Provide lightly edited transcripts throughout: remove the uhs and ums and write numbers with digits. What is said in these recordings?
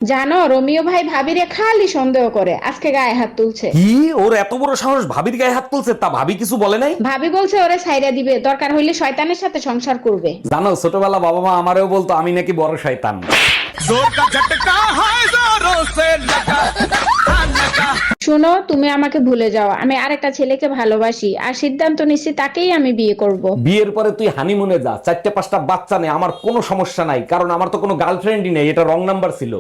জানো, রোমিও ভাই ভাবিরে খালি সন্দেহ করে, আজকে গায়ে হাত তুলছে। কি, ওর এত বড় সাহস ভাবির গায়ে হাত তুলছে? তা ভাবি কিছু বলে নাই? ভাবি বলছে ওরে ছাইরা দিবে, দরকার হইলে শয়তানের সাথে সংসার করবে। জানো, ছোটবেলা বাবা মা আমারেও বলতো আমি নাকি বড় শয়তান। শুনো, তুমি আমাকে ভুলে যাও, আমি আরেকটা ছেলেকে ভালোবাসি আর সিদ্ধান্ত নিচ্ছি তাকেই আমি বিয়ে করব। বিয়ের পরে তুই হানিমুনে যা, 4-5টা বাচ্চা নেই, আমার কোনো সমস্যা নাই, কারণ আমার তো কোনো গার্লফ্রেন্ডই নেই, এটা রং নাম্বার ছিল।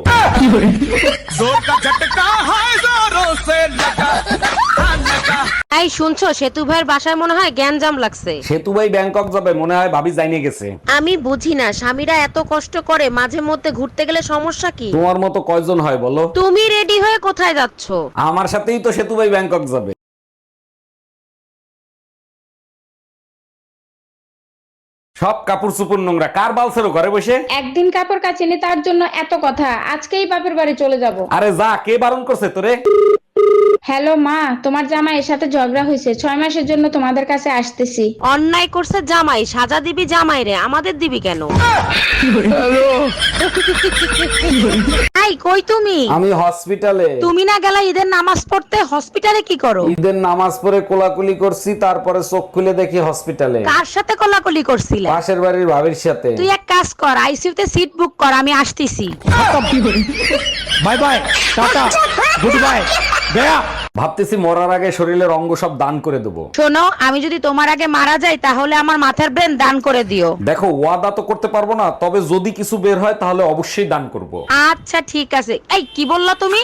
এই শুনছো, সেতু ভাইয়ের বাসায় মনে হয় গ্যাঞ্জাম লাগছে। সেতু ভাই ব্যাংকক যাবে, মনে হয় ভাবি জাইনে গেছে। আমি বুঝি না, স্বামীরা এত কষ্ট করে, মাঝে মধ্যে ঘুরতে গেলে সমস্যা কি? তোমার মতো কয়জন হয় বলো? তুমি রেডি হয়ে কোথায় যাচ্ছো? আমার সাথেই তো সেতু ভাই ব্যাংকক যাবে। সব কাপড় চুপড় নোংরা, কার বালছেরো ঘরে বসে? একদিন কাপড় কাচিনি তার জন্য এত কথা, আজকেই বাপের বাড়ি চলে যাব। আরে যা, কে বারণ করছে তোরে? হ্যালো মা, তোমার জামাইয়ের সাথে ঝগড়া হয়েছে, 6 মাসের জন্য তোমাদের কাছে আসতেছি। অন্যায় করছে জামাই, সাজা দিবি জামাই রে, আমাদের দিবি কেন? এই কই তুমি? আমি হসপিটালে। তুমি না গেলা ঈদের নামাজ পড়তে, হসপিটালে কি করো? ঈদের নামাজ পড়ে কোলাকুলি করছি, তারপরে চোখ খুলে দেখি হসপিটালে। কার সাথে কোলাকুলি করছিলা? পাশের বাড়ির ভাবির সাথে। তুই এক কাজ কর, আইসিইউতে সিট বুক কর, আমি আসতেছি। Bye bye, tata, good bye, Gaya. ভাবতেছি মরার আগে শরীরের অঙ্গ সব দান করে দেবো। শোনো, আমি যদি তোমার আগে মারা যাই তাহলে আমার মাথার ব্রেন দান করে দিও। দেখো, ওয়াদা তো করতে পারবো না, তবে যদি কিছু বের হয় তাহলে অবশ্যই দান করব। আচ্ছা ঠিক আছে। এই কি বললা তুমি?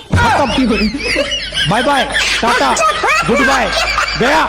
Bye bye, tata, good bye, Gaya.